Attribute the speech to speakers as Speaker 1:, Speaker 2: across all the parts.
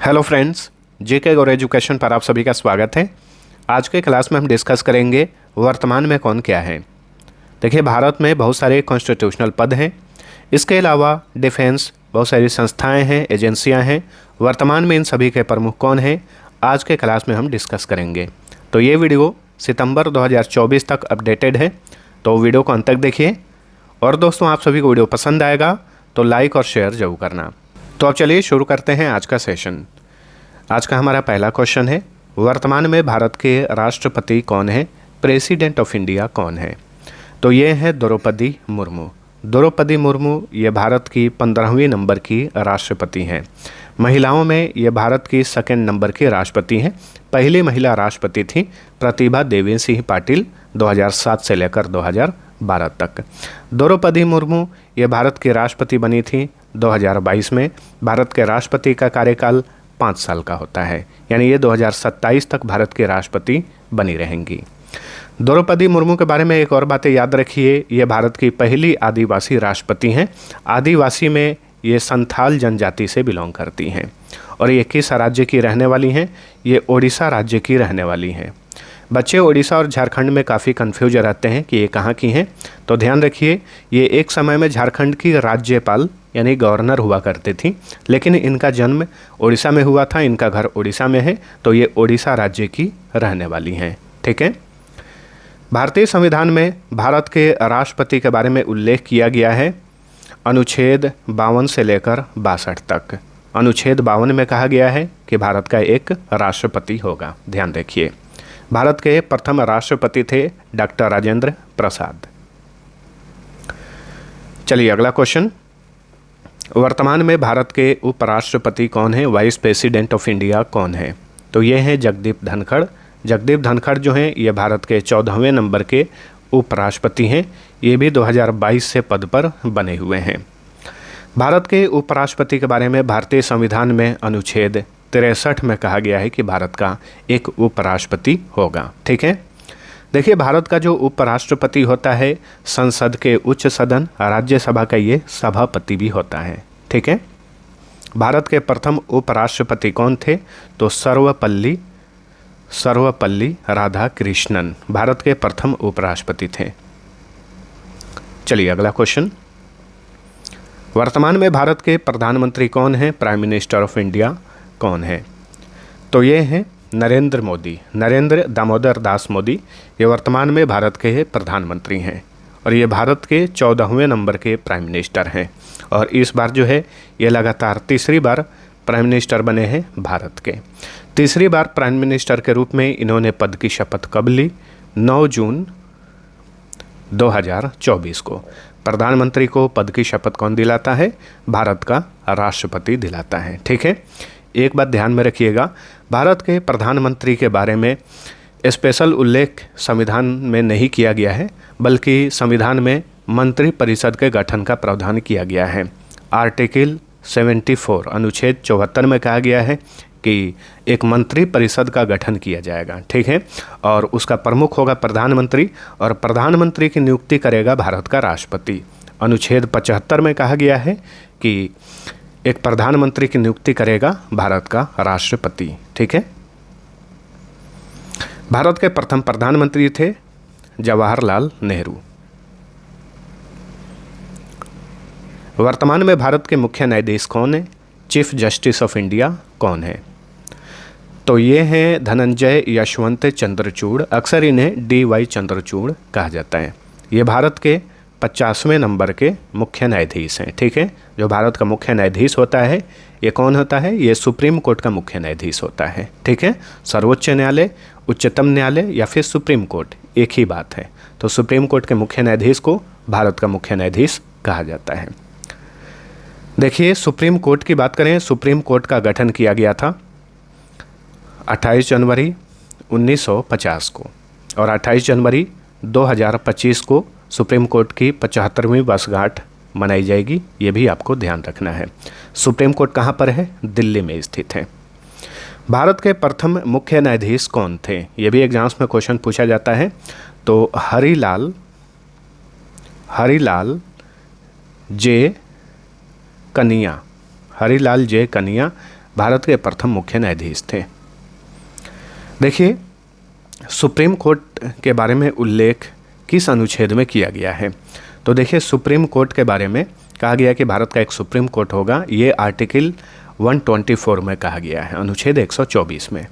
Speaker 1: Hello friends, जेके गौर education पर आप सभी का स्वागत है। आज के क्लास में हम डिस्कस करेंगे वर्तमान में कौन क्या है। देखिए, भारत में बहुत सारे कॉन्स्टिट्यूशनल पद हैं। इसके अलावा डिफेंस बहुत सारी संस्थाएं हैं, एजेंसियां हैं। वर्तमान में इन सभी के प्रमुख कौन हैं, आज के क्लास में हम डिस्कस करेंगे। तो ये वीडियो सितंबर 2024 तक अपडेटेड है, तो वीडियो को अंत तक देखिए। और दोस्तों, आप सभी को वीडियो पसंद आएगा तो लाइक और शेयर जरूर करना। तो अब चलिए शुरू करते हैं आज का सेशन। आज का हमारा पहला क्वेश्चन है, वर्तमान में भारत के राष्ट्रपति कौन है, प्रेसिडेंट ऑफ इंडिया कौन है। तो ये है द्रौपदी मुर्मू। द्रौपदी मुर्मू ये भारत की 15वीं नंबर की राष्ट्रपति हैं। महिलाओं में ये भारत की सेकंड नंबर की राष्ट्रपति हैं। पहली महिला राष्ट्रपति थी प्रतिभा देवी सिंह पाटिल 2007 से लेकर 2012 तक। द्रौपदी मुर्मू ये भारत की राष्ट्रपति बनी थी 2022 में। भारत के राष्ट्रपति का कार्यकाल 5 साल का होता है, यानी ये 2027 तक भारत के राष्ट्रपति बनी रहेंगी। द्रौपदी मुर्मू के बारे में एक और बातें याद रखिए, ये भारत की पहली आदिवासी राष्ट्रपति हैं। आदिवासी में ये संथाल जनजाति से बिलोंग करती हैं और ये किस राज्य की रहने वाली हैं, ये ओडिशा राज्य की रहने वाली हैं। बच्चे ओडिशा और झारखंड में काफ़ी कन्फ्यूज रहते हैं कि ये कहाँ की हैं, तो ध्यान रखिए, ये एक समय में झारखंड की राज्यपाल यानी गवर्नर हुआ करती थी, लेकिन इनका जन्म ओडिशा में हुआ था, इनका घर ओडिशा में है, तो ये ओडिशा राज्य की रहने वाली हैं। ठीक है। भारतीय संविधान में भारत के राष्ट्रपति के बारे में उल्लेख किया गया है अनुच्छेद 52 से लेकर 62 तक। अनुच्छेद 52 में कहा गया है कि भारत का एक राष्ट्रपति होगा। ध्यान रखिए, भारत के प्रथम राष्ट्रपति थे डॉक्टर राजेंद्र प्रसाद। चलिए अगला क्वेश्चन, वर्तमान में भारत के उपराष्ट्रपति कौन है, वाइस प्रेसिडेंट ऑफ इंडिया कौन है। तो ये हैं जगदीप धनखड़। जगदीप धनखड़ जो हैं ये भारत के 14वें नंबर के उपराष्ट्रपति हैं। ये भी 2022 से पद पर बने हुए हैं। भारत के उपराष्ट्रपति के बारे में भारतीय संविधान में अनुच्छेद 63 में कहा गया है कि भारत का एक उपराष्ट्रपति होगा। ठीक है। देखिए, भारत का जो उपराष्ट्रपति होता है संसद के उच्च सदन राज्यसभा का ये सभापति भी होता है। ठीक है। भारत के प्रथम उपराष्ट्रपति कौन थे, तो सर्वपल्ली राधाकृष्णन भारत के प्रथम उपराष्ट्रपति थे। चलिए अगला क्वेश्चन, वर्तमान में भारत के प्रधानमंत्री कौन है, प्राइम मिनिस्टर ऑफ इंडिया कौन है। तो ये हैं नरेंद्र मोदी, नरेंद्र दामोदर दास मोदी। ये वर्तमान में भारत के प्रधानमंत्री हैं और ये भारत के 14वें नंबर के प्राइम मिनिस्टर हैं। और इस बार जो है ये लगातार तीसरी बार प्राइम मिनिस्टर बने हैं भारत के। तीसरी बार प्राइम मिनिस्टर के रूप में इन्होंने पद की शपथ कब ली, 9 जून 2024 को। प्रधानमंत्री को पद की शपथ कौन दिलाता है, भारत का राष्ट्रपति दिलाता है। ठीक है। एक बात ध्यान में रखिएगा, भारत के प्रधानमंत्री के बारे में स्पेशल उल्लेख संविधान में नहीं किया गया है, बल्कि संविधान में मंत्री परिषद के गठन का प्रावधान किया गया है। आर्टिकल 74 अनुच्छेद 74 में कहा गया है कि एक मंत्री परिषद का गठन किया जाएगा। ठीक है। और उसका प्रमुख होगा प्रधानमंत्री और प्रधानमंत्री की नियुक्ति करेगा भारत का राष्ट्रपति। अनुच्छेद 75 में कहा गया है कि एक प्रधानमंत्री की नियुक्ति करेगा भारत का राष्ट्रपति। ठीक है। भारत के प्रथम प्रधानमंत्री थे जवाहरलाल नेहरू। वर्तमान में भारत के मुख्य न्यायाधीश कौन है, चीफ जस्टिस ऑफ इंडिया कौन है। तो ये हैं धनंजय यशवंत चंद्रचूड़, अक्सर इन्हें DY चंद्रचूड़ कहा जाता है। ये भारत के 50वें नंबर के मुख्य न्यायाधीश हैं। ठीक है। जो भारत का मुख्य न्यायाधीश होता है ये कौन होता है, ये सुप्रीम कोर्ट का मुख्य न्यायाधीश होता है। ठीक है। सर्वोच्च न्यायालय, उच्चतम न्यायालय या फिर सुप्रीम कोर्ट एक ही बात है। तो सुप्रीम कोर्ट के मुख्य न्यायाधीश को भारत का मुख्य न्यायाधीश कहा जाता है। देखिए, सुप्रीम कोर्ट की बात करें, सुप्रीम कोर्ट का गठन किया गया था 28 जनवरी 1950 को और 28 जनवरी 2025 को सुप्रीम कोर्ट की 75वीं वर्षगांठ मनाई जाएगी। ये भी आपको ध्यान रखना है। सुप्रीम कोर्ट कहाँ पर है, दिल्ली में स्थित है। भारत के प्रथम मुख्य न्यायाधीश कौन थे, ये भी एग्जाम्स में क्वेश्चन पूछा जाता है। तो हरिलाल जे कनिया, हरिलाल जे कनिया भारत के प्रथम मुख्य न्यायाधीश थे। देखिए, सुप्रीम कोर्ट के बारे में उल्लेख किस अनुच्छेद में किया गया है? तो देखिए, सुप्रीम कोर्ट के बारे में कहा गया कि भारत का एक सुप्रीम कोर्ट होगा, ये आर्टिकल 124 में कहा गया है, अनुच्छेद 124 में।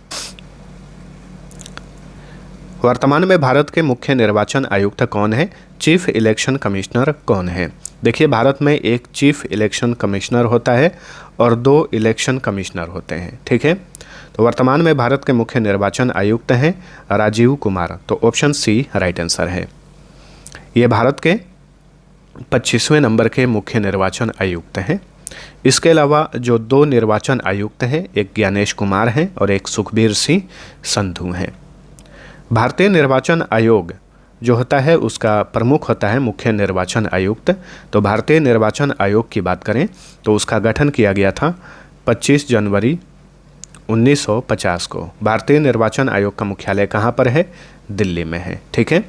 Speaker 1: वर्तमान में भारत के मुख्य निर्वाचन आयुक्त कौन है? चीफ इलेक्शन कमिश्नर कौन है? देखिए, भारत में एक चीफ इलेक्शन कमिश्नर होता है और 2 इलेक्शन कमिश्नर होते हैं, ठीक है। तो वर्तमान में भारत के मुख्य निर्वाचन आयुक्त हैं राजीव कुमार, तो ऑप्शन सी राइट आंसर है। ये भारत के 25वें नंबर के मुख्य निर्वाचन आयुक्त हैं। इसके अलावा जो 2 निर्वाचन आयुक्त हैं, एक ज्ञानेश कुमार हैं और एक सुखबीर सिंह संधू हैं। भारतीय निर्वाचन आयोग जो होता है उसका प्रमुख होता है मुख्य निर्वाचन आयुक्त। तो भारतीय निर्वाचन आयोग की बात करें तो उसका गठन किया गया था 25 जनवरी 1950 को। भारतीय निर्वाचन आयोग का मुख्यालय कहाँ पर है? दिल्ली में है, ठीक है।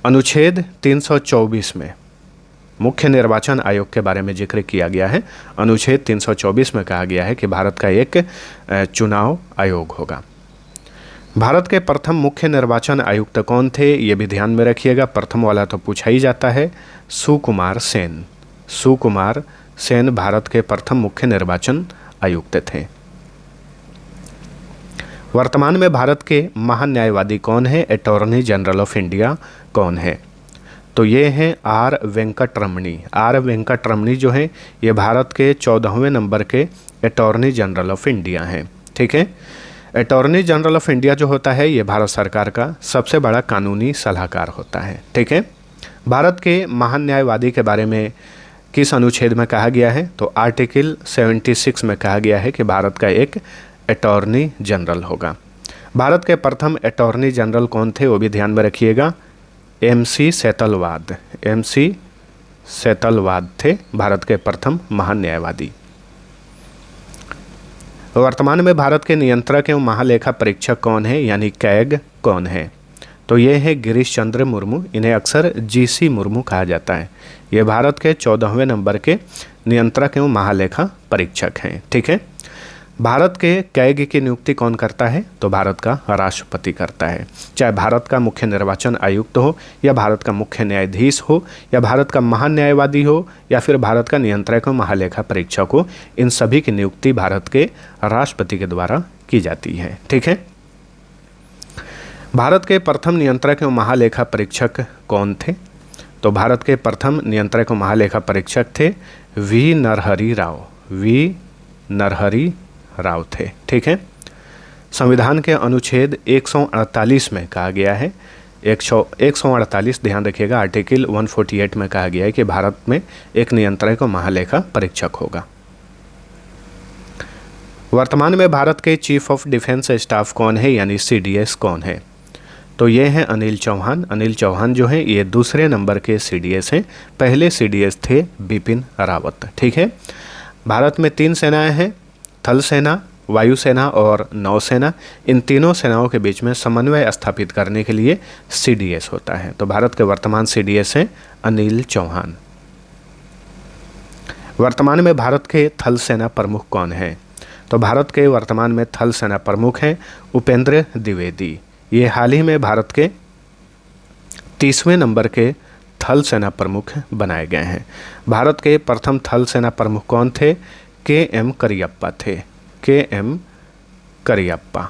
Speaker 1: अनुच्छेद 324 में मुख्य निर्वाचन आयोग के बारे में जिक्र किया गया है। अनुच्छेद 324 में कहा गया है कि भारत का एक चुनाव आयोग होगा। भारत के प्रथम मुख्य निर्वाचन आयुक्त कौन थे? ये भी ध्यान में रखिएगा, प्रथम वाला तो पूछा ही जाता है। सुकुमार सेन। सुकुमार सेन भारत के प्रथम मुख्य निर्वाचन आयुक्त थे। वर्तमान में भारत के महान्यायवादी कौन है? अटॉर्नी जनरल ऑफ इंडिया कौन है? तो ये हैं आर वेंकटरमणी। आर वेंकटरमणी जो हैं ये भारत के 14वें नंबर के अटॉर्नी जनरल ऑफ इंडिया हैं, ठीक है। अटॉर्नी जनरल ऑफ इंडिया जो होता है ये भारत सरकार का सबसे बड़ा कानूनी सलाहकार होता है, ठीक है। भारत के महान न्यायवादी के बारे में किस अनुच्छेद में कहा गया है? तो आर्टिकल 76 में कहा गया है कि भारत का एक अटॉर्नी जनरल होगा। भारत के प्रथम अटॉर्नी जनरल कौन थे? वो भी ध्यान में रखिएगा, MC सेतलवाद। MC सेतलवाद थे भारत के प्रथम महान न्यायवादी। वर्तमान में भारत के नियंत्रक एवं महालेखा परीक्षक कौन है, यानी कैग कौन है? तो ये है गिरीश चंद्र मुर्मू। इन्हें अक्सर GC मुर्मू कहा जाता है। ये भारत के 14वें नंबर के नियंत्रक एवं महालेखा परीक्षक हैं, ठीक है। भारत के कैग की नियुक्ति कौन करता है? तो भारत का राष्ट्रपति करता है। चाहे भारत का मुख्य निर्वाचन आयुक्त हो या भारत का मुख्य न्यायाधीश हो या भारत का महान न्यायवादी हो या फिर भारत का नियंत्रक एवं महालेखा परीक्षक हो, इन सभी की नियुक्ति भारत के राष्ट्रपति के द्वारा की जाती है, ठीक है। भारत के प्रथम नियंत्रक एवं महालेखा परीक्षक कौन थे? तो भारत के प्रथम नियंत्रक एवं महालेखा परीक्षक थे V नरहरि राव। V नरहरि राव थे, ठीक है। संविधान के अनुच्छेद 148 में कहा गया है, 148 ध्यान रखिएगा, आर्टिकल 148 में कहा गया है कि भारत में एक नियंत्रक और महालेखा परीक्षक होगा। वर्तमान में भारत के चीफ ऑफ डिफेंस स्टाफ कौन है, यानी CDS कौन है? तो ये हैं अनिल चौहान। अनिल चौहान जो हैं ये 2 नंबर के CDS हैं। पहले CDS थे बिपिन रावत, ठीक है। भारत में 3 सेनाएं हैं, थल सेना, वायुसेना और नौसेना। इन तीनों सेनाओं के बीच में समन्वय स्थापित करने के लिए CDS होता है। तो भारत के वर्तमान CDS हैं अनिल चौहान। वर्तमान में भारत के थल सेना प्रमुख कौन है? तो भारत के वर्तमान में थल सेना प्रमुख हैं उपेंद्र द्विवेदी। ये हाल ही में भारत के 30वें नंबर के थल सेना प्रमुख बनाए गए हैं। भारत के प्रथम थल सेना प्रमुख कौन थे? KM करियप्पा थे। KM करियप्पा।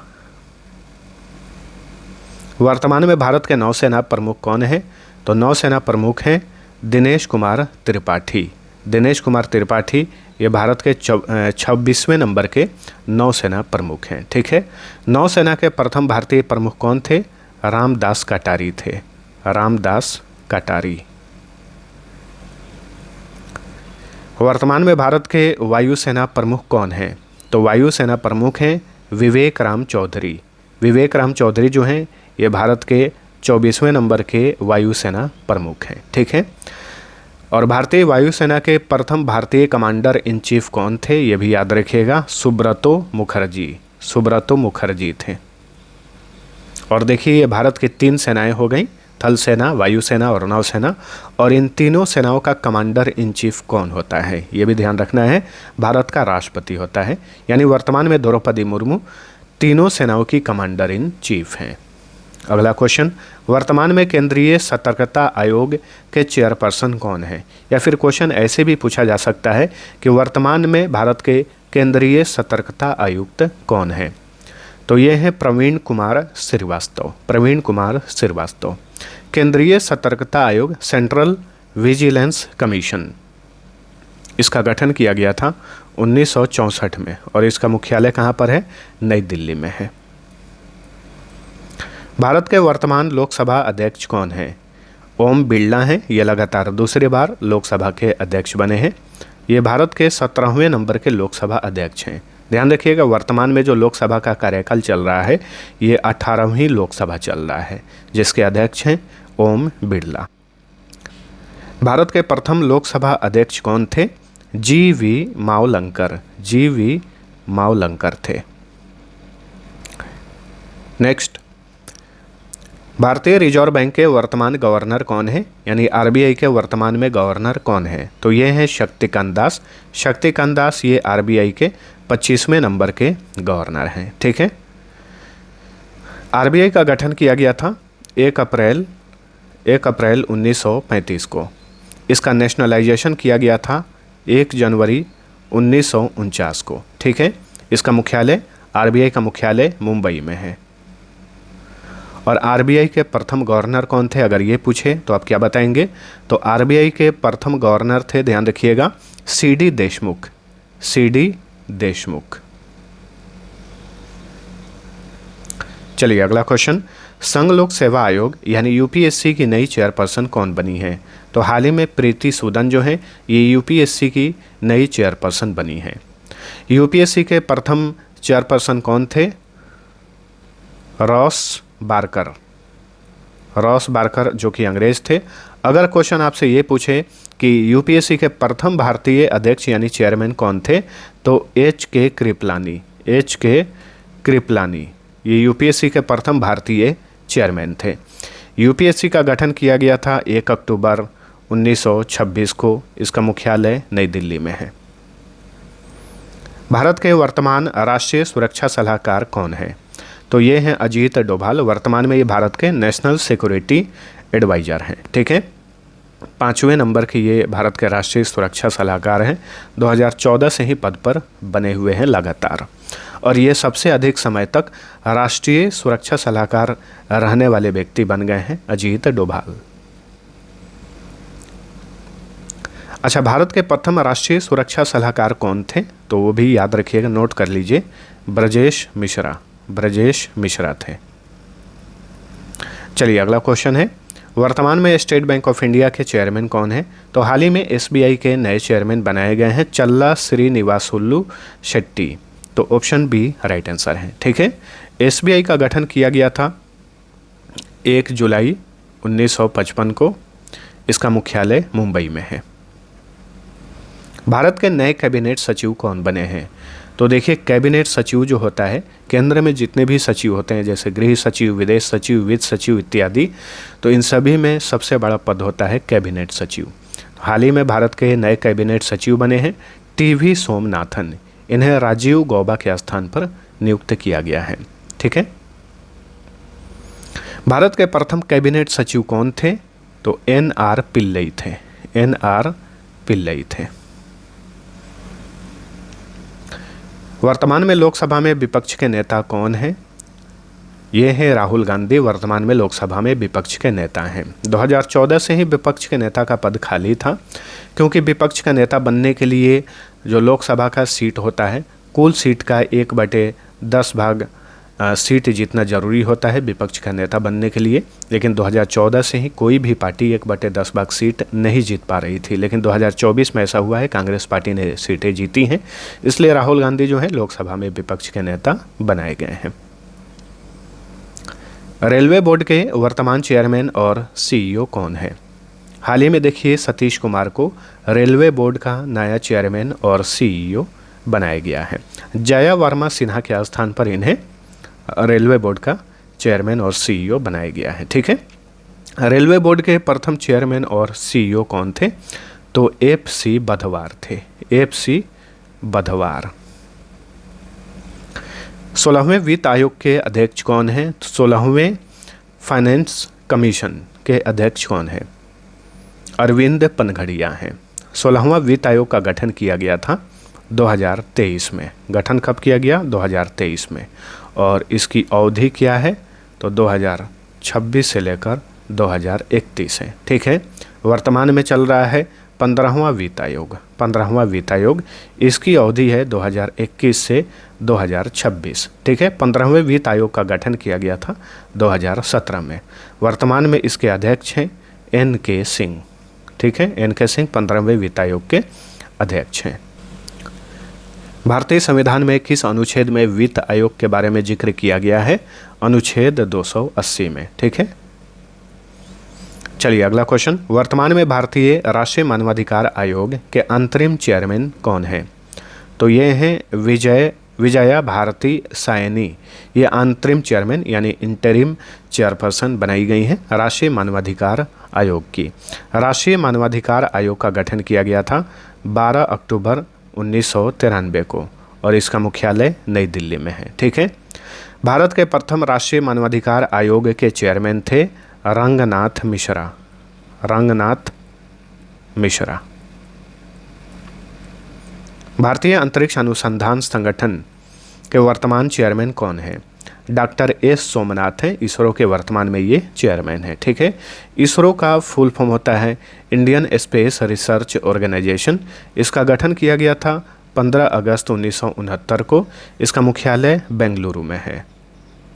Speaker 1: वर्तमान में भारत के नौसेना प्रमुख कौन है? तो नौसेना प्रमुख हैं दिनेश कुमार त्रिपाठी। दिनेश कुमार त्रिपाठी ये भारत के 26वें नंबर के नौसेना प्रमुख हैं, ठीक है। नौसेना के प्रथम भारतीय प्रमुख कौन थे? रामदास कटारी थे। रामदास कटारी। वर्तमान में भारत के वायुसेना प्रमुख कौन हैं? तो वायुसेना प्रमुख हैं विवेक राम चौधरी। विवेक राम चौधरी जो हैं ये भारत के 24वें नंबर के वायुसेना प्रमुख हैं, ठीक है। और भारतीय वायुसेना के प्रथम भारतीय कमांडर इन चीफ कौन थे? ये भी याद रखिएगा, सुब्रतो मुखर्जी। सुब्रतो मुखर्जी थे। और देखिए ये भारत की 3 सेनाएं हो गई, थल सेना, वायुसेना और नौसेना, और इन तीनों सेनाओं का कमांडर इन चीफ कौन होता है, ये भी ध्यान रखना है। भारत का राष्ट्रपति होता है, यानी वर्तमान में द्रौपदी मुर्मू तीनों सेनाओं की कमांडर इन चीफ हैं। अगला क्वेश्चन, वर्तमान में केंद्रीय सतर्कता आयोग के चेयरपर्सन कौन है, या फिर क्वेश्चन ऐसे भी पूछा जा सकता है कि वर्तमान में भारत के केंद्रीय सतर्कता आयुक्त कौन है। तो ये है प्रवीण कुमार श्रीवास्तव। प्रवीण कुमार श्रीवास्तव। केंद्रीय सतर्कता आयोग, सेंट्रल विजिलेंस कमीशन, इसका गठन किया गया था 1964 में, और इसका मुख्यालय कहाँ पर है, नई दिल्ली में है। भारत के वर्तमान लोकसभा अध्यक्ष कौन है, ओम बिरला हैं। ये लगातार दूसरी बार लोकसभा के अध्यक्ष बने हैं। ये भारत के 17वें नंबर के लोकसभा अध्यक्ष हैं। ध्यान रखिएगा, वर्तमान में जो लोकसभा का कार्यकाल चल रहा है ये 18वीं लोकसभा चल रहा है, जिसके अध्यक्ष हैं ओम बिरला। भारत के प्रथम लोकसभा अध्यक्ष कौन थे, जी.वी. मावलंकर। जी.वी. मावलंकर थे। नेक्स्ट, भारतीय रिजर्व बैंक के वर्तमान गवर्नर कौन है, यानी आरबीआई के वर्तमान में गवर्नर कौन है। तो ये हैं शक्तिकांत दास। शक्तिकांत दास ये आरबीआई के 25वें नंबर के गवर्नर हैं। ठीक है। आरबीआई का गठन किया गया था 1 अप्रैल 1935 को। इसका नेशनलाइजेशन किया गया था 1 जनवरी 1949 को। ठीक है। इसका मुख्यालय, आरबीआई का मुख्यालय मुंबई में है। और आरबीआई के प्रथम गवर्नर कौन थे, अगर ये पूछे तो आप क्या बताएंगे। तो आरबीआई के प्रथम गवर्नर थे, ध्यान रखिएगा, सी.डी. देशमुख। सी.डी. देशमुख। चलिए अगला क्वेश्चन, संघ लोक सेवा आयोग यानी यूपीएससी की नई चेयरपर्सन कौन बनी है। तो हाल ही में प्रीति सूदन जो है ये यूपीएससी की नई चेयरपर्सन बनी है। यूपीएससी के प्रथम चेयरपर्सन कौन थे, रॉस बारकर। रॉस बारकर जो कि अंग्रेज थे। अगर क्वेश्चन आपसे ये पूछे कि यूपीएससी के प्रथम भारतीय अध्यक्ष यानी चेयरमैन कौन थे, तो एच.के. कृपलानी। एच.के. कृपलानी ये यूपीएससी के प्रथम भारतीय चेयरमैन थे। यूपीएससी का गठन किया गया था 1 अक्टूबर 1926 को। इसका मुख्यालय नई दिल्ली में है। भारत के वर्तमान राष्ट्रीय सुरक्षा सलाहकार कौन है। तो ये हैं अजीत डोभाल। वर्तमान में ये भारत के नेशनल सिक्योरिटी एडवाइज़र हैं। ठीक है। 5वें नंबर के ये भारत के राष्ट्रीय सुरक्षा सलाहकार हैं। 2014 से ही पद पर बने हुए हैं लगातार, और ये सबसे अधिक समय तक राष्ट्रीय सुरक्षा सलाहकार रहने वाले व्यक्ति बन गए हैं, अजीत डोभाल। अच्छा, भारत के प्रथम राष्ट्रीय सुरक्षा सलाहकार कौन थे, तो वो भी याद रखिएगा, नोट कर लीजिए, ब्रजेश मिश्रा। ब्रजेश मिश्रा थे। चलिए अगला क्वेश्चन है, वर्तमान में स्टेट बैंक ऑफ इंडिया के चेयरमैन कौन है। तो हाल ही में एसबीआई के नए चेयरमैन बनाए गए हैं चल्ला श्रीनिवासुलु शेट्टी। तो ऑप्शन बी राइट आंसर है। ठीक है। एसबीआई का गठन किया गया था 1 जुलाई 1955 को। इसका मुख्यालय मुंबई में है। भारत के नए कैबिनेट सचिव कौन बने हैं। तो देखिए, कैबिनेट सचिव जो होता है, केंद्र में जितने भी सचिव होते हैं, जैसे गृह सचिव, विदेश सचिव, वित्त सचिव इत्यादि, तो इन सभी में सबसे बड़ा पद होता है कैबिनेट सचिव। हाल ही में भारत के नए कैबिनेट सचिव बने हैं टी.वी. सोमनाथन। इन्हें राजीव गौबा के स्थान पर नियुक्त किया गया है। ठीक है। भारत के प्रथम कैबिनेट सचिव कौन थे, तो N.R. पिल्लई थे। N.R. पिल्लई थे। वर्तमान में लोकसभा में विपक्ष के नेता कौन हैं। ये हैं राहुल गांधी। वर्तमान में लोकसभा में विपक्ष के नेता हैं। 2014 से ही विपक्ष के नेता का पद खाली था, क्योंकि विपक्ष का नेता बनने के लिए जो लोकसभा का सीट होता है, कुल सीट का 1/10 भाग सीट जीतना जरूरी होता है विपक्ष का नेता बनने के लिए। लेकिन 2014 से ही कोई भी पार्टी 1/10 भाग सीट नहीं जीत पा रही थी, लेकिन 2024 में ऐसा हुआ है, कांग्रेस पार्टी ने सीटें जीती हैं, इसलिए राहुल गांधी जो है लोकसभा में विपक्ष के नेता बनाए गए हैं। रेलवे बोर्ड के वर्तमान चेयरमैन और सीईओ कौन है। हाल ही में देखिए, सतीश कुमार को रेलवे बोर्ड का नया चेयरमैन और सीईओ बनाया गया है। जया वर्मा सिन्हा के स्थान पर इन्हें रेलवे बोर्ड का चेयरमैन और सीईओ बनाया गया है। ठीक है। रेलवे बोर्ड के प्रथम चेयरमैन और सीईओ कौन थे? तो एफ.सी. बधवार थे, एफ.सी. बधवार। 16वें वित्त आयोग के अध्यक्ष कौन हैं? 16वें फाइनेंस कमीशन के अध्यक्ष कौन है? अरविंद पनघड़िया हैं। 16वां वित्त आयोग का गठन किया गया था 2023 में। गठन कब किया गया? 2023 में। और इसकी अवधि क्या है? तो 2026 से लेकर 2031 है। ठीक है, वर्तमान में चल रहा है 15वां वित्त आयोग। 15वां वित्त आयोग, इसकी अवधि है 2021 से 2026। ठीक है, 15वें वित्त आयोग का गठन किया गया था 2017 में। वर्तमान में इसके अध्यक्ष हैं एन.के. सिंह। ठीक है, एन.के. सिंह 15वें वित्त आयोग के अध्यक्ष हैं। भारतीय संविधान में किस अनुच्छेद में वित्त आयोग के बारे में जिक्र किया गया है? अनुच्छेद 280 में। ठीक है, चलिए अगला क्वेश्चन। वर्तमान में भारतीय राष्ट्रीय मानवाधिकार आयोग के अंतरिम चेयरमैन कौन है? तो ये हैं विजया भारती सायनी। ये अंतरिम चेयरमैन यानी इंटरिम चेयरपर्सन बनाई गई हैं राष्ट्रीय मानवाधिकार आयोग की। राष्ट्रीय मानवाधिकार आयोग का गठन किया गया था 12 अक्टूबर 1993 को और इसका मुख्यालय नई दिल्ली में है। ठीक है, भारत के प्रथम राष्ट्रीय मानवाधिकार आयोग के चेयरमैन थे रंगनाथ मिश्रा। रंगनाथ मिश्रा। भारतीय अंतरिक्ष अनुसंधान संगठन के वर्तमान चेयरमैन कौन है? डॉक्टर एस सोमनाथ हैं। इसरो के वर्तमान में ये चेयरमैन है। ठीक है, इसरो का फुल फॉर्म होता है इंडियन स्पेस रिसर्च ऑर्गेनाइजेशन। इसका गठन किया गया था 15 अगस्त 1969 को। इसका मुख्यालय बेंगलुरु में है।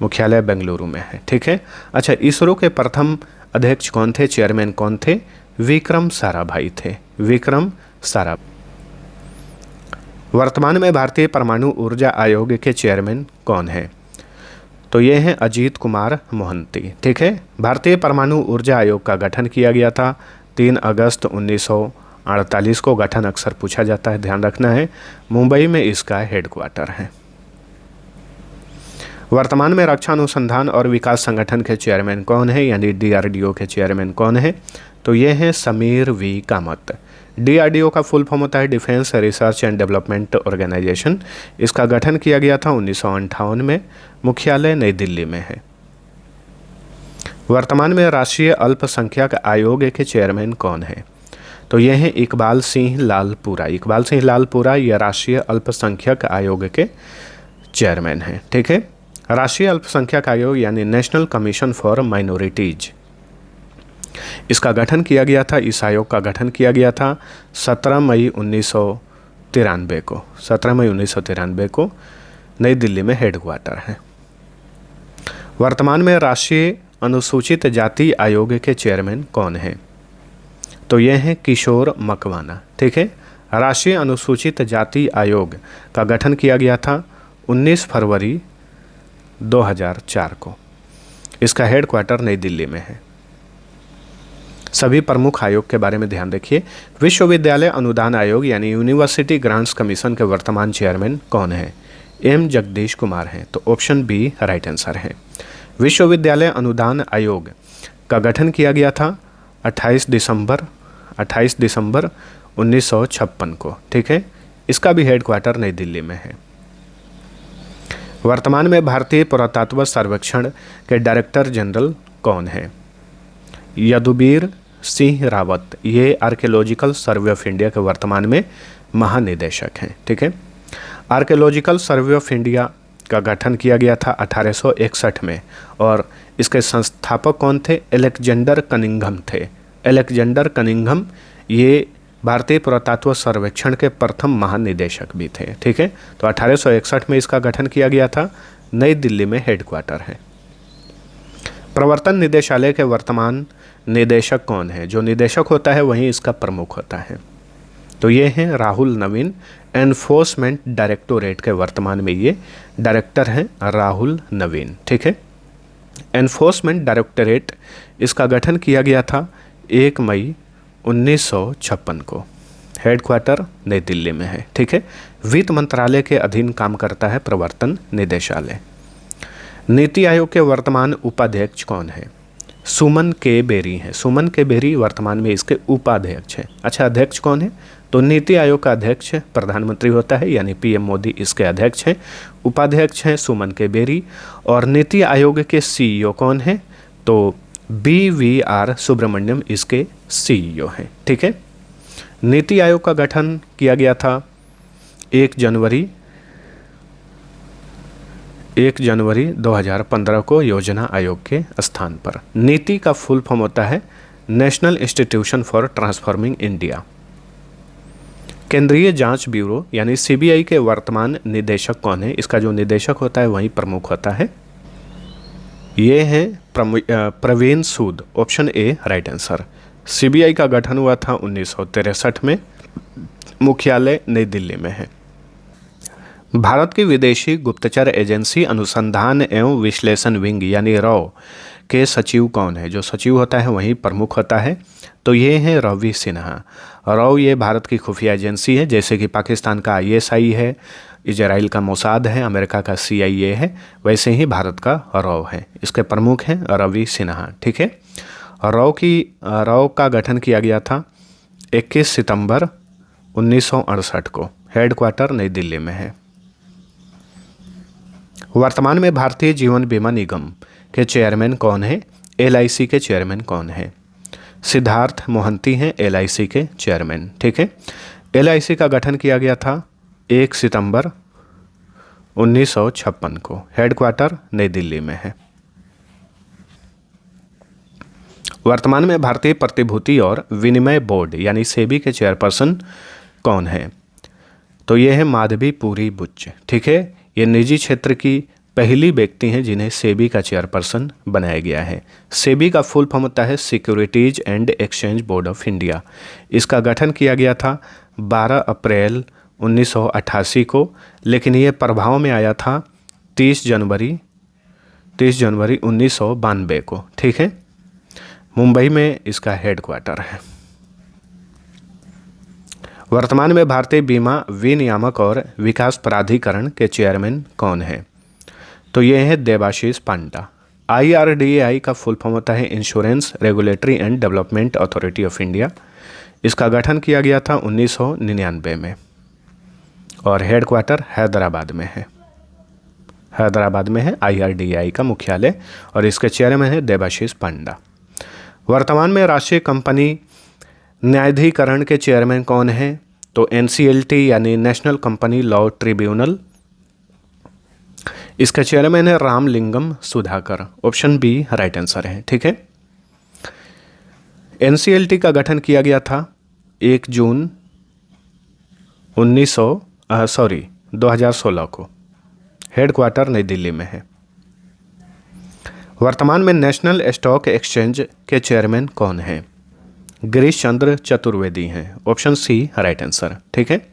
Speaker 1: मुख्यालय बेंगलुरु में है। ठीक है, अच्छा, इसरो के प्रथम अध्यक्ष कौन थे? चेयरमैन कौन थे? विक्रम साराभाई थे। विक्रम साराभाई। वर्तमान में भारतीय परमाणु ऊर्जा आयोग के चेयरमैन कौन है? तो ये हैं अजीत कुमार मोहंती। ठीक है, भारतीय परमाणु ऊर्जा आयोग का गठन किया गया था 3 अगस्त 1948 को। गठन अक्सर पूछा जाता है, ध्यान रखना है। मुंबई में इसका हेडक्वार्टर है। वर्तमान में रक्षा अनुसंधान और विकास संगठन के चेयरमैन कौन है, यानी DRDO के चेयरमैन कौन है? तो ये हैं समीर वी कामत। DRDO का फुल फॉर्म होता है defence research and development organisation. इसका गठन किया गया था 1958 में। मुख्यालय नई दिल्ली में है। वर्तमान में राष्ट्रीय अल्पसंख्यक आयोग के चेयरमैन कौन है? तो ये हैं इकबाल सिंह लालपुरा। इकबाल सिंह लालपुरा ये राष्ट्रीय अल्पसंख्यक आयोग के चेयरमैन हैं। ठीक है, राष्ट्रीय अल्पसंख्यक आयोग यानी नेशनल कमीशन फॉर माइनॉरिटीज, इसका गठन किया गया था। इस आयोग का गठन किया गया था 17 मई 1993 को। 17 मई 1993 को नई दिल्ली में हेडक्वार्टर है। वर्तमान में राष्ट्रीय अनुसूचित जाति आयोग के चेयरमैन कौन हैं? तो ये हैं किशोर मकवाना। ठीक है, राष्ट्रीय अनुसूचित जाति आयोग का गठन किया गया था 19 फरवरी 2004 को। इसका हेडक्वार्टर नई दिल्ली में है। सभी प्रमुख आयोग के बारे में ध्यान रखिए। विश्वविद्यालय अनुदान आयोग यानी यूनिवर्सिटी ग्रांट्स कमीशन के वर्तमान चेयरमैन कौन है? एम जगदीश कुमार हैं। तो ऑप्शन बी राइट आंसर है। विश्वविद्यालय अनुदान आयोग का गठन किया गया था 28 दिसंबर 1956 को। ठीक है, इसका भी हेडक्वार्टर नई दिल्ली में है। वर्तमान में भारतीय पुरातत्व सर्वेक्षण के डायरेक्टर जनरल कौन है? यदुबीर सिंह रावत। ये आर्कियोलॉजिकल सर्वे ऑफ इंडिया के वर्तमान में महानिदेशक हैं। ठीक है, आर्कियोलॉजिकल सर्वे ऑफ इंडिया का गठन किया गया था 1861 में और इसके संस्थापक कौन थे? अलेक्जेंडर कनिंघम थे। अलेक्जेंडर कनिंघम ये भारतीय पुरातत्व सर्वेक्षण के प्रथम महानिदेशक भी थे। ठीक है, तो 1861 में इसका गठन किया गया था। नई दिल्ली में हेडक्वार्टर है। प्रवर्तन निदेशालय के वर्तमान निदेशक कौन है? जो निदेशक होता है वहीं इसका प्रमुख होता है। तो ये हैं राहुल नवीन। एनफोर्समेंट डायरेक्टोरेट के वर्तमान में ये डायरेक्टर हैं राहुल नवीन। ठीक है, एनफोर्समेंट डायरेक्टोरेट इसका गठन किया गया था 1 मई 1956 को। हेडक्वार्टर नई दिल्ली में है। ठीक है, वित्त मंत्रालय के अधीन काम करता है प्रवर्तन निदेशालय। नीति आयोग के वर्तमान उपाध्यक्ष कौन है? सुमन के बेरी हैं। सुमन के बेरी वर्तमान में इसके उपाध्यक्ष हैं। अच्छा, अध्यक्ष कौन है? तो नीति आयोग का अध्यक्ष प्रधानमंत्री होता है, यानी पीएम मोदी इसके अध्यक्ष हैं। उपाध्यक्ष हैं सुमन के बेरी। और नीति आयोग के सीईओ कौन है? तो BVR सुब्रमण्यम इसके सीईओ हैं। ठीक है। नीति आयोग का गठन किया गया था 1 जनवरी 2015 को योजना आयोग के स्थान पर। नीति का फुल फॉर्म होता है national institution for transforming India. केंद्रीय जांच ब्यूरो यानी CBI के वर्तमान निदेशक कौन है? इसका जो निदेशक होता है वही प्रमुख होता है। ये है Praveen Sood. Option A right answer. CBI का गठन हुआ था 1963 में। मुख्यालय नई दिल्ली में है। भारत की विदेशी गुप्तचर एजेंसी अनुसंधान एवं विश्लेषण विंग यानी रॉ के सचिव कौन है? जो सचिव होता है वही प्रमुख होता है। तो ये हैं रवि सिन्हा। रॉ ये भारत की खुफिया एजेंसी है, जैसे कि पाकिस्तान का ISI है, इजराइल का मोसाद है, अमेरिका का CIA है, वैसे ही भारत का रॉ है। इसके प्रमुख हैं रवि सिन्हा। ठीक है। रॉ का गठन किया गया था 21 सितंबर 1968 को। हेडक्वार्टर नई दिल्ली में है। वर्तमान में भारतीय जीवन बीमा निगम के चेयरमैन कौन है? LIC के चेयरमैन कौन है? सिद्धार्थ मोहंती हैं LIC के चेयरमैन। ठीक है। LIC का गठन किया गया था 1 सितंबर 1956 को। हेडक्वार्टर नई दिल्ली में है। वर्तमान में भारतीय प्रतिभूति और विनिमय बोर्ड यानी सेबी के चेयरपर्सन कौन है? तो ये है माधवी पुरी बुच्च। ठीक है। ये निजी क्षेत्र की पहली व्यक्ति हैं जिन्हें सेबी का चेयरपर्सन बनाया गया है। सेबी का फुल फॉर्म होता है securities and exchange board of India. इसका गठन किया गया था 12 अप्रैल 1988 को, लेकिन ये प्रभाव में आया था 30 जनवरी 1992 को। ठीक है। मुंबई में इसका हेडक्वार्टर है। वर्तमान में भारतीय बीमा विनियामक और विकास प्राधिकरण के चेयरमैन कौन है? तो ये है देबाशीष पांडा। IRDAI का फुल फॉर्म होता है insurance regulatory and development authority of India. इसका गठन किया गया था 1999 में और हेडक्वार्टर हैदराबाद में है। IRDAI का मुख्यालय और इसके चेयरमैन है देबाशीष पांडा। वर्तमान में राष्ट्रीय कंपनी न्यायाधिकरण के चेयरमैन कौन है? तो NCLT यानी नेशनल कंपनी लॉ ट्रिब्यूनल। इसका चेयरमैन है Ramalingam Sudhakar. Option B right answer है। ठीक है। NCLT का गठन किया गया था 1 जून 2016 को। हेडक्वार्टर नई दिल्ली में है। वर्तमान में नेशनल स्टॉक एक्सचेंज के चेयरमैन कौन है? गिरीश चंद्र चतुर्वेदी हैं। Option C right answer. ठीक है।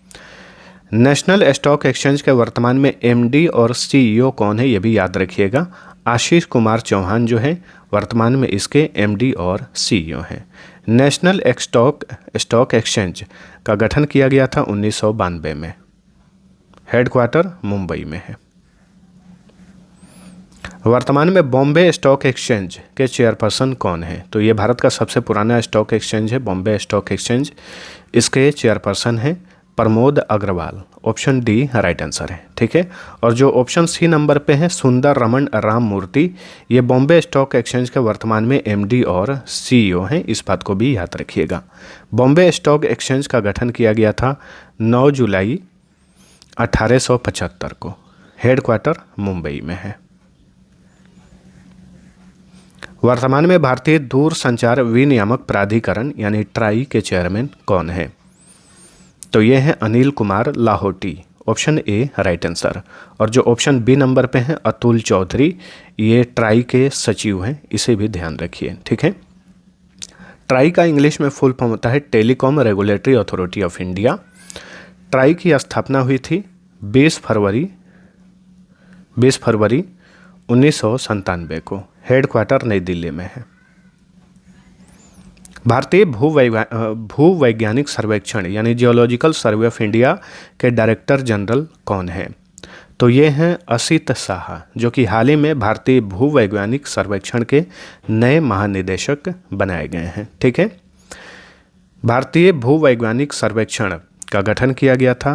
Speaker 1: नेशनल स्टॉक एक्सचेंज के वर्तमान में MD और CEO कौन है? ये भी याद रखिएगा। आशीष कुमार चौहान जो है वर्तमान में इसके MD और CEO हैं। नेशनल स्टॉक एक्सचेंज का गठन किया गया था 1992 में। हेडक्वार्टर मुंबई में है। वर्तमान में बॉम्बे स्टॉक एक्सचेंज के चेयरपर्सन कौन है? तो ये भारत का सबसे पुराना स्टॉक एक्सचेंज है, बॉम्बे स्टॉक एक्सचेंज। इसके चेयरपर्सन हैं Pramod Agarwal. Option D right answer है। ठीक है। और जो ऑप्शन सी नंबर पे है सुंदर रमन राम मूर्ति, ये बॉम्बे स्टॉक एक्सचेंज के वर्तमान में MD और CEO हैं। इस बात को भी याद रखिएगा। बॉम्बे स्टॉक एक्सचेंज का गठन किया गया था 9 जुलाई 1875 को। हेडक्वार्टर मुंबई में है। वर्तमान में भारतीय दूरसंचार विनियामक प्राधिकरण यानी ट्राई के चेयरमैन कौन है? तो ये हैं Anil Kumar Lahoti. Option A right answer. और जो ऑप्शन बी नंबर पे हैं अतुल चौधरी, ये ट्राई के सचिव हैं। इसे भी ध्यान रखिए। ठीक है। ट्राई का इंग्लिश में फुल फॉर्म होता है telecom regulatory authority of India. Try की स्थापना हुई थी 20 फरवरी 1997 को। हेडक्वार्टर नई दिल्ली में है। भारतीय भूवैज्ञानिक सर्वेक्षण यानी जियोलॉजिकल सर्वे ऑफ इंडिया के डायरेक्टर जनरल कौन है? तो ये हैं असित साहा, जो कि हाल ही में भारतीय भूवैज्ञानिक सर्वेक्षण के नए महानिदेशक बनाए गए हैं। ठीक है, भारतीय भूवैज्ञानिक सर्वेक्षण का गठन किया गया था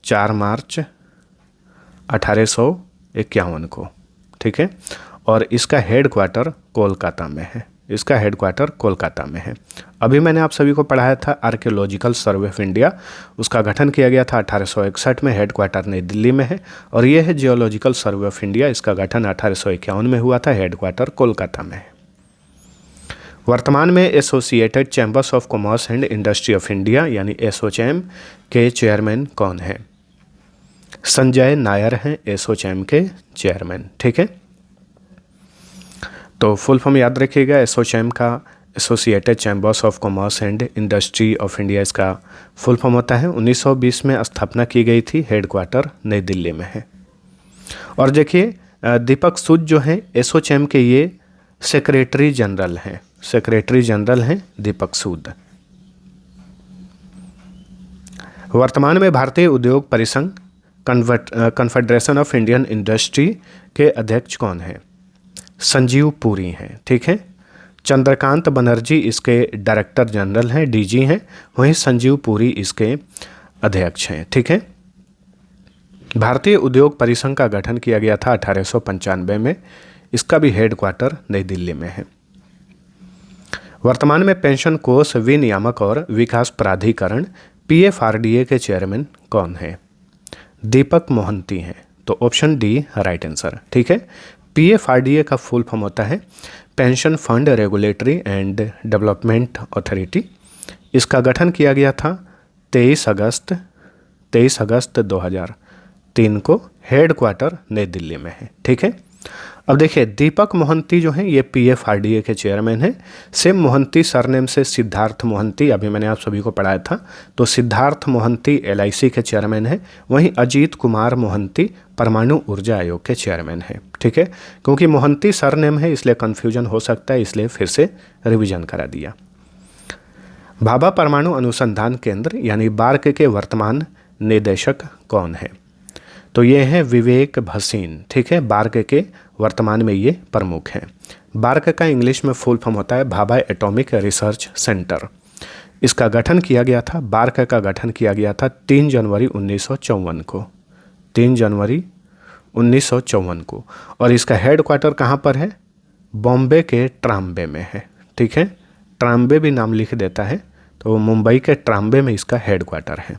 Speaker 1: 4 मार्च 1851 को। ठीक है, और इसका हेडक्वार्टर कोलकाता में है। इसका हेडक्वार्टर कोलकाता में है। अभी मैंने आप सभी को पढ़ाया था आर्कियोलॉजिकल सर्वे ऑफ इंडिया, उसका गठन किया गया था 1861 में, हेडक्वार्टर नई दिल्ली में है। और यह है जियोलॉजिकल सर्वे ऑफ इंडिया, इसका गठन 1851 में हुआ था, हेडक्वार्टर कोलकाता में है। वर्तमान में associated chambers of commerce and industry of India यानी एसोचैम के चेयरमैन कौन है? संजय नायर हैं एसोचैम के चेयरमैन। ठीक है, तो फुल फॉर्म याद रखिएगा एसोचैम का, associated chambers of commerce and industry of India, इसका फुल फॉर्म होता है। 1920 में स्थापना की गई थी, हेडक्वार्टर नई दिल्ली में है। और देखिए दीपक सूद जो हैं एसोचैम के ये सेक्रेटरी जनरल हैं, सेक्रेटरी जनरल हैं दीपक सूद। वर्तमान में भारतीय उद्योग परिसंघ कन्फेडरेशन ऑफ इंडियन इंडस्ट्री के अध्यक्ष कौन हैं? संजीव पुरी हैं। ठीक है, चंद्रकांत बनर्जी इसके डायरेक्टर जनरल हैं, डीजी हैं, वहीं संजीव पुरी इसके अध्यक्ष हैं। ठीक है, भारतीय उद्योग परिसंघ का गठन किया गया था 1895 में, इसका भी हेडक्वार्टर नई दिल्ली में है। वर्तमान में पेंशन कोष विनियामक और विकास प्राधिकरण PFRDA के चेयरमैन कौन है? दीपक मोहंती हैं। तो ऑप्शन डी राइट आंसर। ठीक है, PFRDA का फुल फॉर्म होता है pension fund regulatory and development authority. इसका गठन किया गया था 23 अगस्त 2003 को, हेडक्वार्टर नई दिल्ली में है। ठीक है, अब देखिए दीपक मोहंती जो हैं ये PFRDA के चेयरमैन हैं। सेम मोहंती सरनेम से सिद्धार्थ मोहंती, अभी मैंने आप सभी को पढ़ाया था, तो सिद्धार्थ मोहंती LIC के चेयरमैन हैं। वहीं अजीत कुमार मोहंती परमाणु ऊर्जा आयोग के चेयरमैन हैं। ठीक है, क्योंकि मोहंती सरनेम है इसलिए कन्फ्यूजन हो सकता है, इसलिए फिर से रिविजन करा दिया। भाभा परमाणु अनुसंधान केंद्र यानी बार्क के वर्तमान निदेशक कौन है? तो ये हैं विवेक भसीन। ठीक है, बार्क के वर्तमान में ये प्रमुख हैं। बार्क का इंग्लिश में फुल फॉर्म होता है भाभा एटॉमिक रिसर्च सेंटर। इसका गठन किया गया था, बार्क का गठन किया गया था 3 जनवरी 1954 को, 3 जनवरी 1954 को। और इसका हेडक्वार्टर कहाँ पर है? बॉम्बे के ट्राम्बे में है। ठीक है, ट्राम्बे भी नाम लिख देता है, तो मुंबई के ट्राम्बे में इसका हेडक्वार्टर है।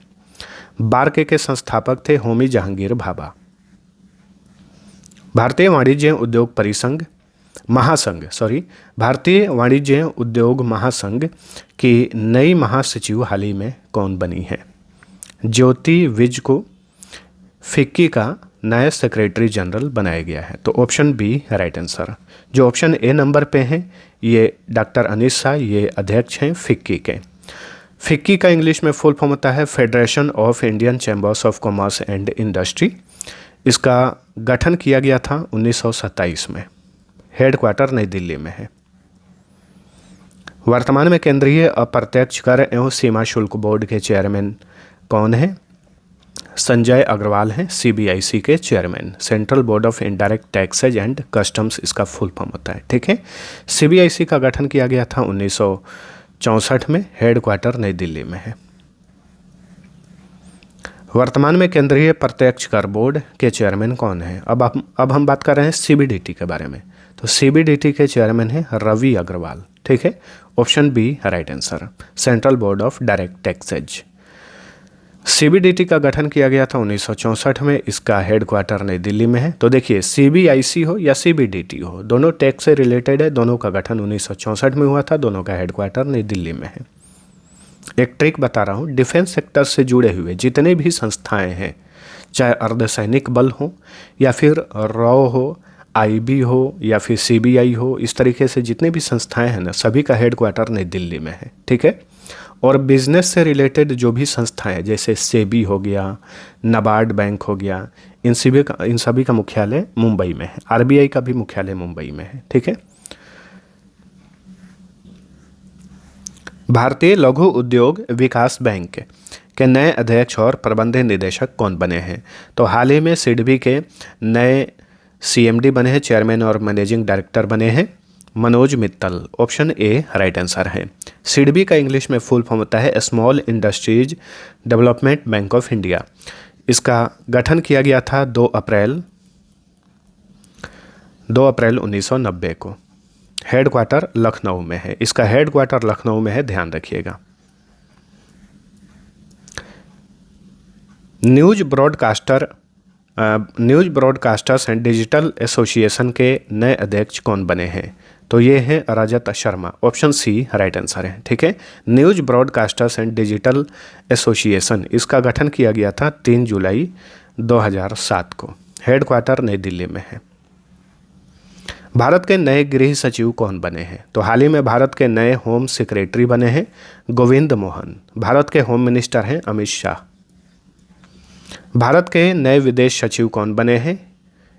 Speaker 1: बार्क के संस्थापक थे होमी जहांगीर भाभा। भारतीय वाणिज्य उद्योग परिसंघ महासंघ भारतीय वाणिज्य उद्योग महासंघ की नई महासचिव हाल ही में कौन बनी है? ज्योति विज को फिक्की का नया सेक्रेटरी जनरल बनाया गया है। तो ऑप्शन बी राइट आंसर। जो ऑप्शन ए नंबर पे हैं ये डॉक्टर अनिश शाह, ये अध्यक्ष हैं फिक्की के। फिक्की का इंग्लिश में फुल फॉर्म होता है federation of Indian chambers of commerce and industry. इसका गठन किया गया था 1927 में, हेडक्वार्टर नई दिल्ली में है। वर्तमान में केंद्रीय अप्रत्यक्ष कर एवं सीमा शुल्क बोर्ड के चेयरमैन कौन है? संजय अग्रवाल हैं, CBIC के chairman, central board of indirect taxes and customs इसका फुल फॉर्म होता है। ठीक है, CBIC का गठन किया गया था 1964 में, हेडक्वार्टर नई दिल्ली में है। वर्तमान में केंद्रीय प्रत्यक्ष कर बोर्ड के चेयरमैन कौन है? अब हम बात कर रहे हैं CBDT के बारे में। तो CBDT के चेयरमैन है रवि अग्रवाल। ठीक है, option B right answer, central board of direct taxes. CBDT का गठन किया गया था 1964 में, इसका हेडक्वार्टर नई दिल्ली में है। तो देखिए CBIC हो या CBDT हो, दोनों टैक्स से रिलेटेड है, दोनों का गठन 1964 में हुआ था, दोनों का हेडक्वार्टर नई दिल्ली में है। एक ट्रिक बता रहा हूँ, डिफेंस सेक्टर से जुड़े हुए जितने भी संस्थाएं हैं, चाहे अर्धसैनिक बल हो या फिर रॉ हो, IB हो या फिर CBI हो, इस तरीके से जितने भी संस्थाएं हैं ना, सभी का हेडक्वार्टर नई दिल्ली में है। ठीक है, और बिजनेस से रिलेटेड जो भी संस्थाएं जैसे सेबी हो गया, नाबार्ड बैंक हो गया, इन सभी का मुख्यालय मुंबई में है। RBI का भी मुख्यालय मुंबई में है। ठीक है, भारतीय लघु उद्योग विकास बैंक के नए अध्यक्ष और प्रबंध निदेशक कौन बने हैं? तो हाल ही में सिडबी के नए सीएमडी बने हैं, चेयरमैन और मैनेजिंग डायरेक्टर बने हैं Manoj Mittal. Option A right answer है। सिडबी का इंग्लिश में फुल फॉर्म होता है small industries development bank of India. इसका गठन किया गया था 2 अप्रैल 1990 को। हेडक्वार्टर लखनऊ में है। इसका हेडक्वार्टर लखनऊ में है, ध्यान रखिएगा। News broadcasters and digital association के नए अध्यक्ष कौन बने हैं? तो ये है Rajat Sharma. Option C right answer है। ठीक है, news broadcasters and digital association, इसका गठन किया गया था 3 जुलाई 2007 को। हेडक्वार्टर नई दिल्ली में है। भारत के नए गृह सचिव कौन बने हैं? तो हाल ही में भारत के नए होम सेक्रेटरी बने हैं गोविंद मोहन। भारत के होम मिनिस्टर हैं अमित शाह। भारत के नए विदेश सचिव कौन बने हैं,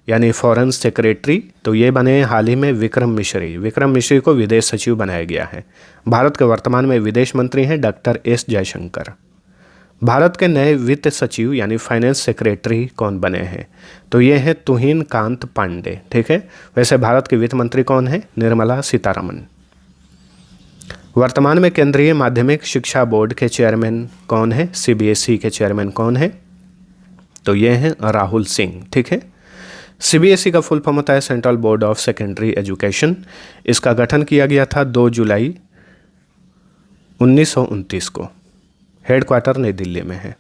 Speaker 1: यानी फॉरेन सेक्रेटरी? तो ये बने हाल ही में विक्रम मिश्री। विक्रम मिश्री को विदेश सचिव बनाया गया है। भारत के वर्तमान में विदेश मंत्री हैं डॉक्टर एस जयशंकर। भारत के नए वित्त सचिव यानी फाइनेंस सेक्रेटरी कौन बने हैं? तो ये है तुहिन कांत पांडे। ठीक है, वैसे भारत के वित्त मंत्री कौन है? निर्मला सीतारमण। वर्तमान में केंद्रीय माध्यमिक शिक्षा बोर्ड के चेयरमैन कौन है? सीबीएसई के चेयरमैन कौन है? तो ये हैं राहुल सिंह। ठीक है, सीबीएसई का फुल फॉर्म होता है central board of secondary education. इसका गठन किया गया था 2 जुलाई 1929 को। हेडक्वार्टर नई दिल्ली में है।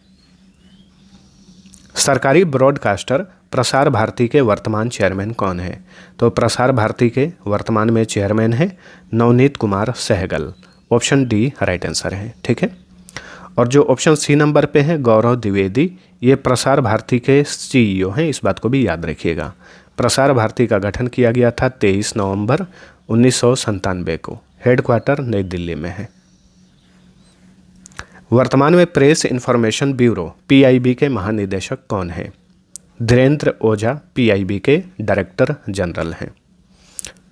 Speaker 1: सरकारी ब्रॉडकास्टर प्रसार भारती के वर्तमान चेयरमैन कौन है? तो प्रसार भारती के वर्तमान में चेयरमैन है Navneet Kumar Sehgal. Option D right answer है। ठीक है, और जो ऑप्शन सी नंबर पे है गौरव द्विवेदी, ये प्रसार भारती के सीईओ हैं। इस बात को भी याद रखिएगा। प्रसार भारती का गठन किया गया था 23 नवंबर 1997 को। हेडक्वार्टर नई दिल्ली में है। वर्तमान में प्रेस इंफॉर्मेशन ब्यूरो पीआईबी के महानिदेशक कौन है? धीरेन्द्र ओझा पीआईबी के डायरेक्टर जनरल हैं।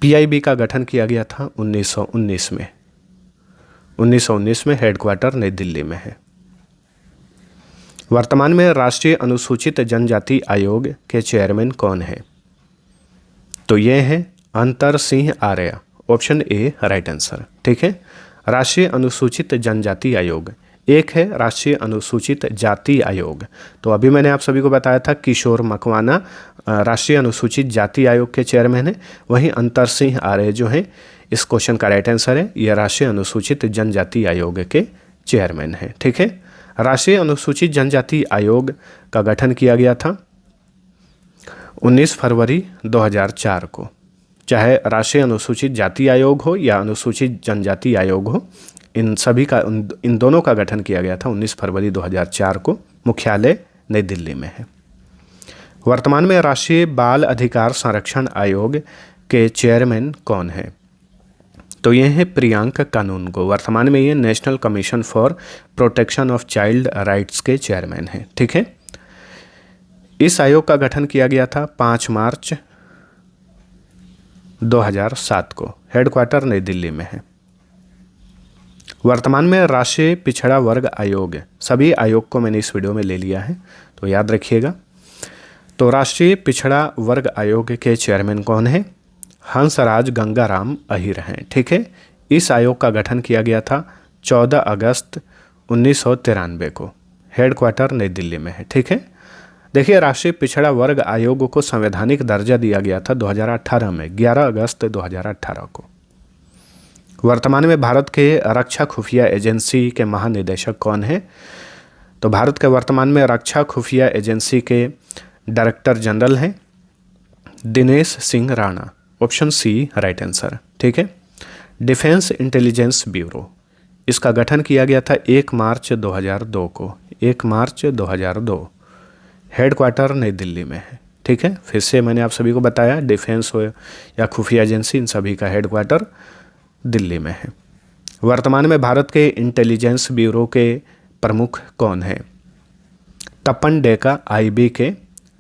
Speaker 1: पीआईबी का गठन किया गया था 1919 में। 1919 में हेडक्वार्टर नई दिल्ली में है। वर्तमान में राष्ट्रीय अनुसूचित जनजाति आयोग के चेयरमैन कौन है? तो ये हैं Antar Singh Arya. Option A right answer. ठीक है, राष्ट्रीय अनुसूचित जनजाति आयोग। एक है राष्ट्रीय अनुसूचित जाति आयोग। तो अभी मैंने आप सभी को बताया था किशोर मकवाना राष्ट्रीय अनुसूचित जाति आयोग के चेयरमैन है। वहीं अंतर सिंह आर्य जो हैं, इस क्वेश्चन का राइट आंसर है, यह राष्ट्रीय अनुसूचित जनजाति आयोग के चेयरमैन है। ठीक है, राष्ट्रीय अनुसूचित जनजाति आयोग का गठन किया गया था 19 फरवरी 2004 को। चाहे राष्ट्रीय अनुसूचित जाति आयोग हो या अनुसूचित जनजाति आयोग हो, इन दोनों का गठन किया गया था 19 फरवरी 2004 को। मुख्यालय नई दिल्ली में है। वर्तमान में राष्ट्रीय बाल अधिकार संरक्षण आयोग के चेयरमैन कौन है? तो ये है प्रियांक कानूनगो। वर्तमान में ये national commission for protection of child rights के चेयरमैन हैं। ठीक है, इस आयोग का गठन किया गया था 5 मार्च 2007 को। हेडक्वार्टर नई दिल्ली में है। वर्तमान में राष्ट्रीय पिछड़ा वर्ग आयोग, सभी आयोग को मैंने इस वीडियो में ले लिया है तो याद रखिएगा। तो राष्ट्रीय पिछड़ा वर्ग आयोग के चेयरमैन कौन है? हंसराज गंगाराम अहिर हैं। ठीक है, इस आयोग का गठन किया गया था 14 अगस्त 1993 को। हेडक्वार्टर नई दिल्ली में है। ठीक है, देखिए राष्ट्रीय पिछड़ा वर्ग आयोग को संवैधानिक दर्जा दिया गया था 2018 में, 11 अगस्त 2018 को। वर्तमान में भारत के रक्षा खुफिया एजेंसी के महानिदेशक कौन है? तो भारत के वर्तमान में रक्षा खुफिया एजेंसी के डायरेक्टर जनरल हैं Dinesh Singh Rana. Option C right answer. ठीक है, डिफेंस इंटेलिजेंस ब्यूरो, इसका गठन किया गया था 1 मार्च 2002 को। 1 मार्च 2002। हेडक्वार्टर नई दिल्ली में है। ठीक है, फिर से मैंने आप सभी को बताया डिफेंस हो या खुफिया एजेंसी, इन सभी का हेडक्वार्टर दिल्ली में है। वर्तमान में भारत के इंटेलिजेंस ब्यूरो के प्रमुख कौन हैं? तपन डेका आईबी के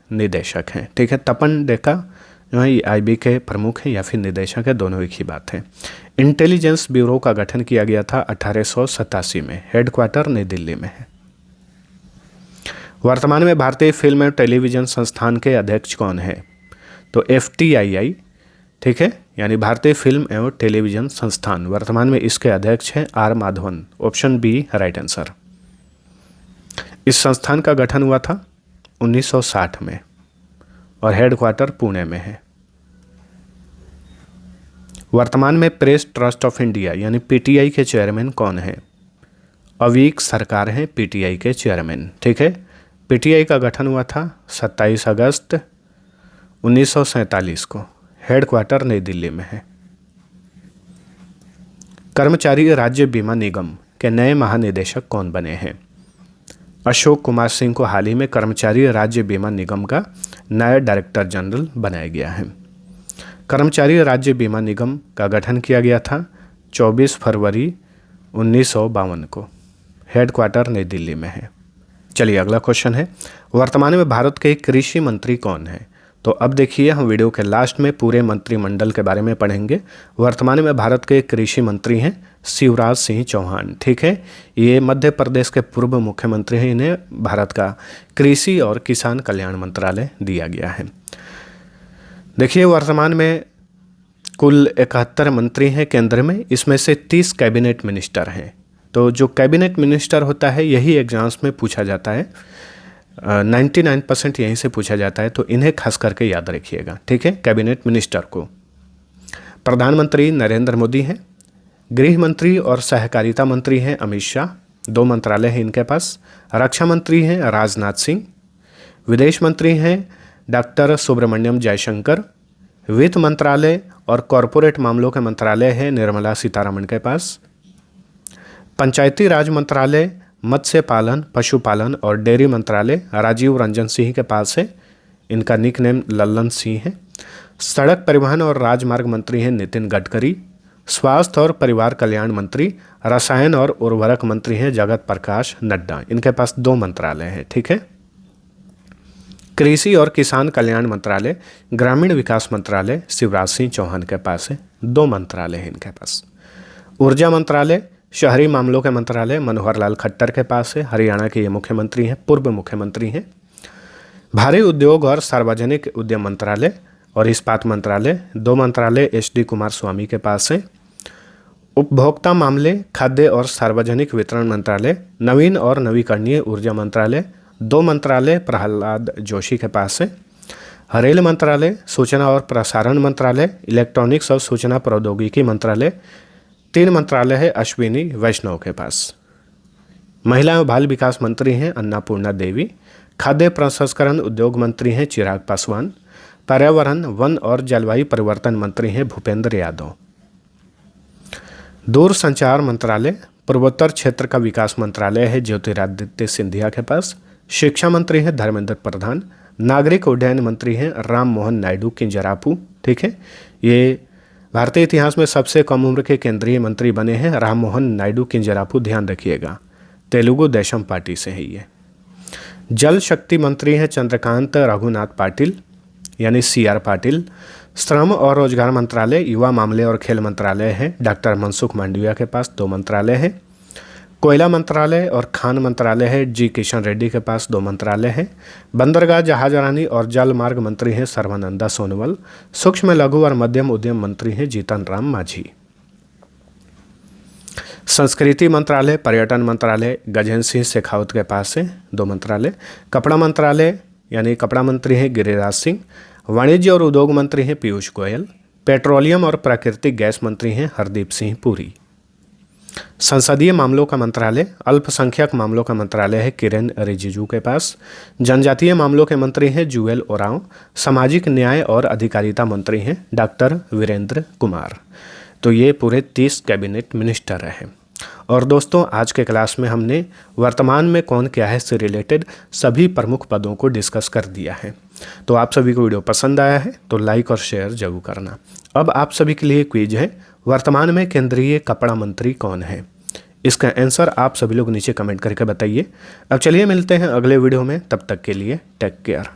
Speaker 1: निदेशक हैं। ठीक है, तपन डेका जो है आईबी के प्रमुख हैं या फिर निदेशक है, दोनों एक ही बात है। इंटेलिजेंस ब्यूरो का गठन किया गया था 1887 में। हेडक्वार्टर नई दिल्ली में है। वर्तमान में भारतीय फिल्म एवं टेलीविज़न संस्थान के अध्यक्ष कौन है? तो FTII, ठीक है, यानी भारतीय फिल्म एवं टेलीविज़न संस्थान, वर्तमान में इसके अध्यक्ष हैं R Madhavan. Option B right answer. इस संस्थान का गठन हुआ था 1960 में और हेडक्वार्टर पुणे में है। वर्तमान में प्रेस ट्रस्ट ऑफ इंडिया यानी PTI के चेयरमैन कौन है? अवीक सरकार हैं PTI के चेयरमैन, ठीक है। PTI का गठन हुआ था 27 अगस्त 1947 को, हेडक्वार्टर नई दिल्ली में है। कर्मचारी राज्य बीमा निगम के नए महानिदेशक कौन बने हैं? अशोक कुमार सिंह को हाल ही में कर्मचारी राज्य बीमा निगम का नया डायरेक्टर जनरल बनाया गया है। कर्मचारी राज्य बीमा निगम का गठन किया गया था 24 फरवरी 1952 को, हेडक्वार्टर नई दिल्ली में है। चलिए अगला क्वेश्चन है, वर्तमान में भारत के कृषि मंत्री कौन है? तो अब देखिए, हम वीडियो के लास्ट में पूरे मंत्रिमंडल के बारे में पढ़ेंगे। वर्तमान में भारत के कृषि मंत्री हैं शिवराज सिंह चौहान, ठीक है। ये मध्य प्रदेश के पूर्व मुख्यमंत्री हैं। इन्हें भारत का कृषि और किसान कल्याण मंत्रालय दिया गया है। देखिए, वर्तमान में कुल 71 मंत्री हैं केंद्र में, इसमें से 30 कैबिनेट मिनिस्टर हैं। तो जो कैबिनेट मिनिस्टर होता है यही एग्जाम्स में पूछा जाता है, 99% यहीं से पूछा जाता है, तो इन्हें खास करके याद रखिएगा, ठीक है, कैबिनेट मिनिस्टर को। प्रधानमंत्री नरेंद्र मोदी हैं, गृह मंत्री और सहकारिता मंत्री हैं अमित शाह, 2 मंत्रालय हैं इनके पास। रक्षा मंत्री हैं राजनाथ सिंह, विदेश मंत्री हैं डॉक्टर सुब्रमण्यम जयशंकर, वित्त मंत्रालय और कॉरपोरेट मामलों के मंत्रालय है निर्मला सीतारमण के पास। पंचायती राज मंत्रालय, मत्स्य पालन, पशुपालन और डेयरी मंत्रालय राजीव रंजन सिंह के पास है, इनका निकनेम लल्लन सिंह है। सड़क परिवहन और राजमार्ग मंत्री हैं नितिन गडकरी। स्वास्थ्य और परिवार कल्याण मंत्री, रसायन और उर्वरक मंत्री हैं जगत प्रकाश नड्डा, इनके पास 2 मंत्रालय हैं, ठीक है। कृषि और किसान कल्याण मंत्रालय, ग्रामीण विकास मंत्रालय शिवराज सिंह चौहान के पास है, 2 मंत्रालय हैं इनके पास। ऊर्जा मंत्रालय, शहरी मामलों के मंत्रालय मनोहर लाल खट्टर के पास है, हरियाणा के ये मुख्यमंत्री हैं, पूर्व मुख्यमंत्री हैं। भारी उद्योग और सार्वजनिक उद्यम मंत्रालय और इस्पात मंत्रालय, 2 मंत्रालय HD कुमार स्वामी के पास है। उपभोक्ता मामले, खाद्य और सार्वजनिक वितरण मंत्रालय, नवीन और नवीकरणीय ऊर्जा मंत्रालय, 2 मंत्रालय प्रहलाद जोशी के पास है। रेल मंत्रालय, सूचना और प्रसारण मंत्रालय, इलेक्ट्रॉनिक्स और सूचना प्रौद्योगिकी मंत्रालय, 3 मंत्रालय है अश्विनी वैष्णव के पास। महिला एवं बाल विकास मंत्री हैं अन्नपूर्णा देवी। खाद्य प्रसंस्करण उद्योग मंत्री हैं चिराग पासवान। पर्यावरण, वन और जलवायु परिवर्तन मंत्री हैं भूपेंद्र यादव। दूरसंचार मंत्रालय, पूर्वोत्तर क्षेत्र का विकास मंत्रालय है ज्योतिरादित्य सिंधिया के पास। शिक्षा मंत्री हैं धर्मेंद्र प्रधान। नागरिक उड्डयन मंत्री हैं राम मोहन नायडू किंजरापू, ठीक है। ये भारतीय इतिहास में सबसे कम उम्र के केंद्रीय मंत्री बने हैं राम मोहन नायडू किंजरापू, ध्यान रखिएगा, तेलुगु देशम पार्टी से है ये। जल शक्ति मंत्री हैं चंद्रकांत रघुनाथ पाटिल यानी CR पाटिल। श्रम और रोजगार मंत्रालय, युवा मामले और खेल मंत्रालय है डॉक्टर मनसुख मांडविया के पास, 2 मंत्रालय है। कोयला मंत्रालय और खान मंत्रालय है G किशन रेड्डी के पास, 2 मंत्रालय है। बंदरगाह, जहाजरानी और जल मार्ग मंत्री हैं सर्बानंदा सोनोवाल। सूक्ष्म लघु और मध्यम उद्यम मंत्री हैं जीतन राम मांझी। संस्कृति मंत्रालय, पर्यटन मंत्रालय गजेंद्र सिंह शेखावत के पास है, 2 मंत्रालय। कपड़ा मंत्रालय यानी कपड़ा मंत्री हैं गिरिराज सिंह। वाणिज्य और उद्योग मंत्री हैं पीयूष गोयल। पेट्रोलियम और प्राकृतिक गैस मंत्री हैं हरदीप सिंह पुरी। संसदीय मामलों का मंत्रालय, अल्पसंख्यक मामलों का मंत्रालय है किरेन रिजिजू के पास। जनजातीय मामलों के मंत्री हैं जुएल ओरांव। सामाजिक न्याय और अधिकारिता मंत्री हैं डॉक्टर वीरेंद्र कुमार। तो ये पूरे 30 कैबिनेट मिनिस्टर रहे। और दोस्तों, आज के क्लास में हमने वर्तमान में कौन क्या है से रिलेटेड सभी प्रमुख पदों को डिस्कस कर दिया है। तो आप सभी को वीडियो पसंद आया है तो लाइक और शेयर जरूर करना। अब आप सभी के लिए क्विज है, वर्तमान में केंद्रीय कपड़ा मंत्री कौन है? इसका आंसर आप सभी लोग नीचे कमेंट करके बताइए। अब चलिए मिलते हैं अगले वीडियो में, तब तक के लिए टेक केयर।